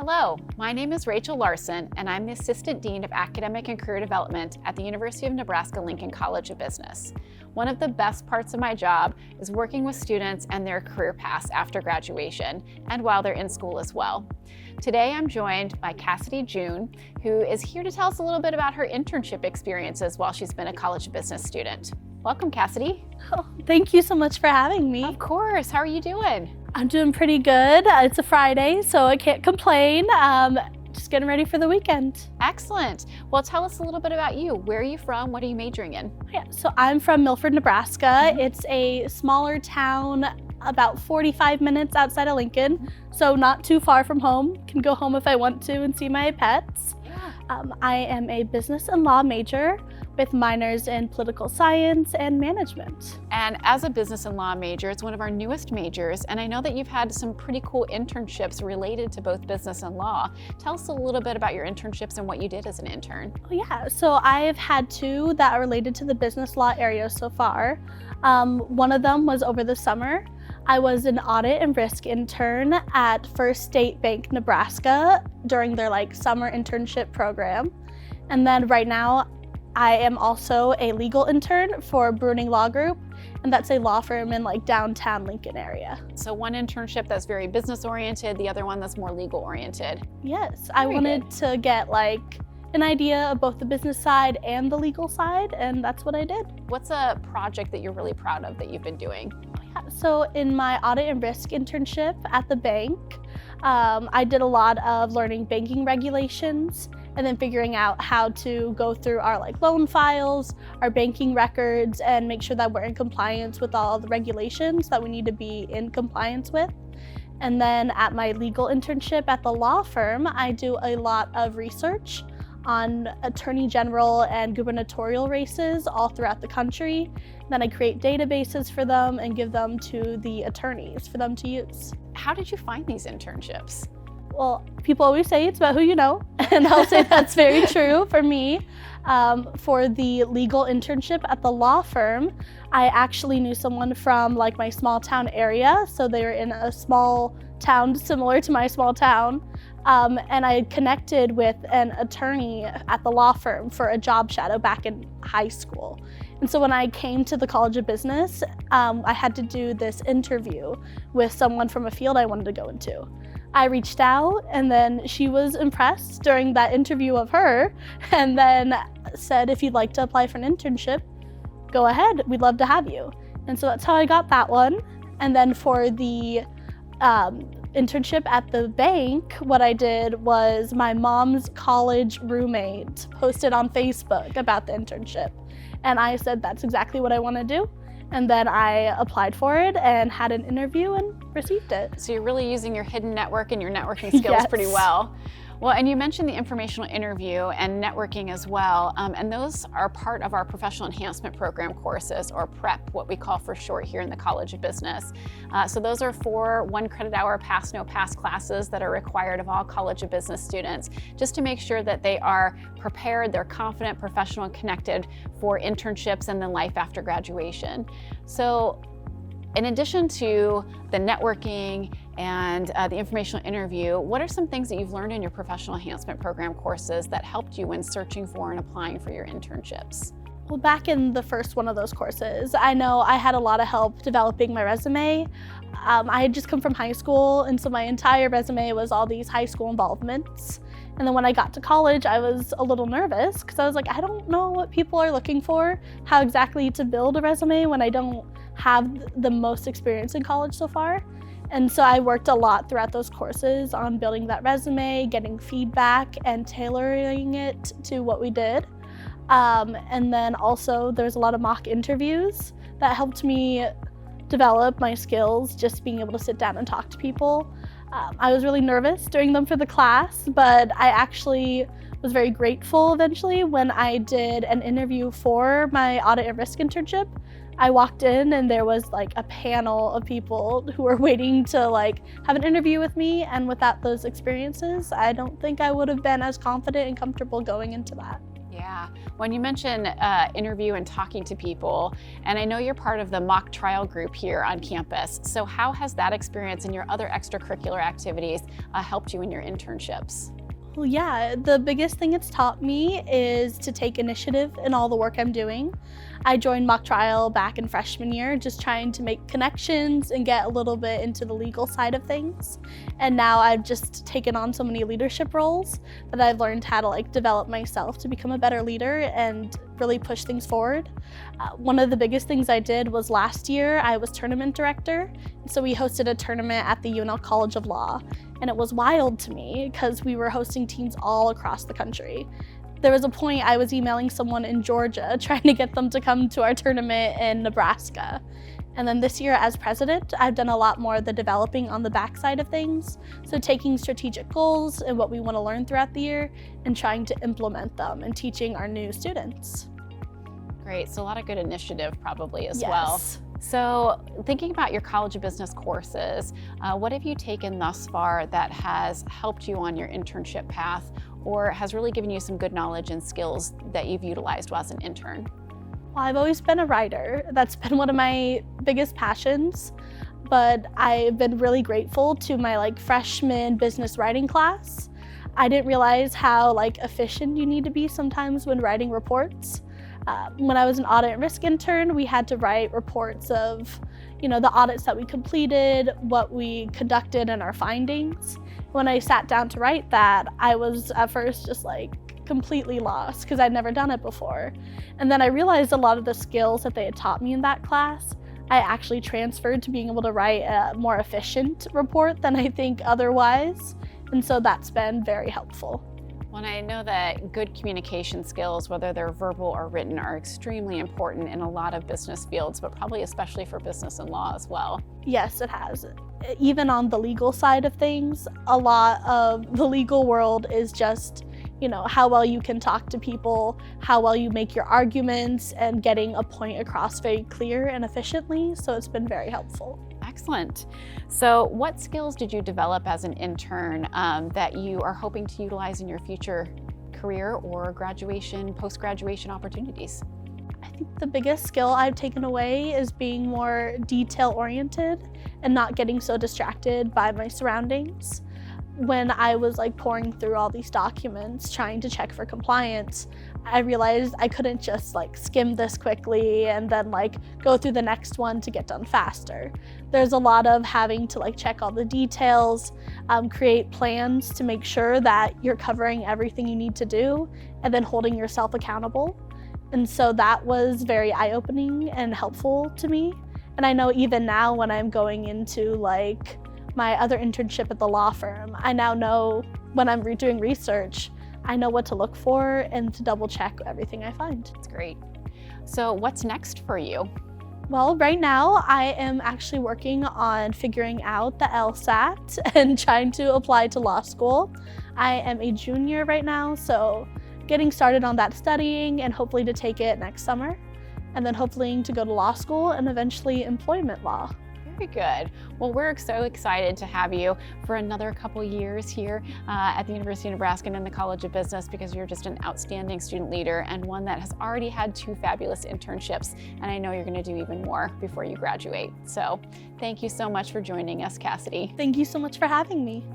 Hello, my name is Rachel Larson, and I'm the Assistant Dean of Academic and Career Development at the University of Nebraska-Lincoln College of Business. One of the best parts of my job is working with students and their career paths after graduation and while they're in school as well. Today I'm joined by Cassidy June, who is here to tell us a little bit about her internship experiences while she's been a College of Business student. Welcome, Cassidy. Oh, thank you so much for having me. Of course. How are you doing? I'm doing pretty good. It's a Friday, so I can't complain. Just getting ready for the weekend. Excellent. Well, tell us a little bit about you. Where are you from? What are you majoring in? Yeah, so I'm from Milford, Nebraska. It's a smaller town about 45 minutes outside of Lincoln, so not too far from home. Can go home if I want to and see my pets. I am a business and law major with minors in political science and management. And as a business and law major, it's one of our newest majors, and I know that you've had some pretty cool internships related to both business and law. Tell us a little bit about your internships and what you did as an intern. Oh yeah, so I've had two that are related to the business law area so far. One of them was over the summer. I was an audit and risk intern at First State Bank, Nebraska during their summer internship program. And then right now, I am also a legal intern for Bruning Law Group, and that's a law firm in downtown Lincoln area. So one internship that's very business oriented, the other one that's more legal oriented. Yes, I wanted to get an idea of both the business side and the legal side, and that's what I did. What's a project that you're really proud of that you've been doing? So in my audit and risk internship at the bank, I did a lot of learning banking regulations and then figuring out how to go through our loan files, our banking records, and make sure that we're in compliance with all the regulations that we need to be in compliance with. And then at my legal internship at the law firm, I do a lot of research on attorney general and gubernatorial races all throughout the country. Then I create databases for them and give them to the attorneys for them to use. How did you find these internships? Well, people always say it's about who you know, and I'll say that's very true for me. For the legal internship at the law firm, I actually knew someone from my small town area, so they were in a small town similar to my small town. And I had connected with an attorney at the law firm for a job shadow back in high school. And so when I came to the College of Business, I had to do this interview with someone from a field I wanted to go into. I reached out, and then she was impressed during that interview of her, and then said, if you'd like to apply for an internship, go ahead, we'd love to have you. And so that's how I got that one. And then for the internship at the bank, what I did was my mom's college roommate posted on Facebook about the internship. And I said, that's exactly what I want to do. And then I applied for it and had an interview and received it. So you're really using your hidden network and your networking skills pretty well. Well, and you mentioned the informational interview and networking as well, and those are part of our professional enhancement program courses, or PrEP, what we call for short here in the College of Business. So those are 4 1-credit-hour pass-no-pass classes that are required of all College of Business students, just to make sure that they are prepared, they're confident, professional, and connected for internships and then life after graduation. So in addition to the networking and the informational interview, what are some things that you've learned in your professional enhancement program courses that helped you when searching for and applying for your internships? Well, back in the first one of those courses, I know I had a lot of help developing my resume. I had just come from high school, and so my entire resume was all these high school involvements. And then when I got to college, I was a little nervous because I was like, I don't know what people are looking for, how exactly to build a resume when I don't have the most experience in college so far. And so I worked a lot throughout those courses on building that resume, getting feedback, and tailoring it to what we did. And then also there's a lot of mock interviews that helped me develop my skills, just being able to sit down and talk to people. I was really nervous doing them for the class, but I actually was very grateful eventually when I did an interview for my audit and risk internship. I walked in and there was a panel of people who were waiting to have an interview with me, and without those experiences, I don't think I would have been as confident and comfortable going into that. Yeah. When you mention interview and talking to people, and I know you're part of the mock trial group here on campus, so how has that experience and your other extracurricular activities helped you in your internships? Well, yeah, the biggest thing it's taught me is to take initiative in all the work I'm doing. I joined mock trial back in freshman year, just trying to make connections and get a little bit into the legal side of things. And now I've just taken on so many leadership roles that I've learned how to develop myself to become a better leader and really push things forward. One of the biggest things I did was last year I was tournament director. So we hosted a tournament at the UNL College of Law. And it was wild to me because we were hosting teams all across the country. There was a point I was emailing someone in Georgia trying to get them to come to our tournament in Nebraska. And then this year as president, I've done a lot more of the developing on the backside of things. So taking strategic goals and what we want to learn throughout the year and trying to implement them and teaching our new students. Great, so a lot of good initiative probably as Yes. well. So thinking about your College of Business courses, what have you taken thus far that has helped you on your internship path or has really given you some good knowledge and skills that you've utilized while as an intern? Well, I've always been a writer. That's been one of my biggest passions, but I've been really grateful to my freshman business writing class. I didn't realize how efficient you need to be sometimes when writing reports. When I was an audit and risk intern, we had to write reports of, the audits that we completed, what we conducted, and our findings. When I sat down to write that, I was at first just completely lost because I'd never done it before. And then I realized a lot of the skills that they had taught me in that class, I actually transferred to being able to write a more efficient report than I think otherwise. And so that's been very helpful. Well, I know that good communication skills, whether they're verbal or written, are extremely important in a lot of business fields, but probably especially for business and law as well. Yes, it has. Even on the legal side of things, a lot of the legal world is just, how well you can talk to people, how well you make your arguments, and getting a point across very clear and efficiently. So it's been very helpful. Excellent. So what skills did you develop as an intern that you are hoping to utilize in your future career or graduation, post-graduation opportunities? I think the biggest skill I've taken away is being more detail-oriented and not getting so distracted by my surroundings. When I was pouring through all these documents, trying to check for compliance, I realized I couldn't just skim this quickly and then go through the next one to get done faster. There's a lot of having to check all the details, create plans to make sure that you're covering everything you need to do, and then holding yourself accountable. And so that was very eye-opening and helpful to me. And I know even now when I'm going into my other internship at the law firm, I now know when I'm doing research, I know what to look for and to double check everything I find. That's great. So what's next for you? Well, right now I am actually working on figuring out the LSAT and trying to apply to law school. I am a junior right now, so getting started on that studying and hopefully to take it next summer, and then hopefully to go to law school and eventually employment law. Very good. Well, we're so excited to have you for another couple years here at the University of Nebraska and in the College of Business because you're just an outstanding student leader and one that has already had 2 fabulous internships. And I know you're going to do even more before you graduate. So thank you so much for joining us, Cassidy. Thank you so much for having me.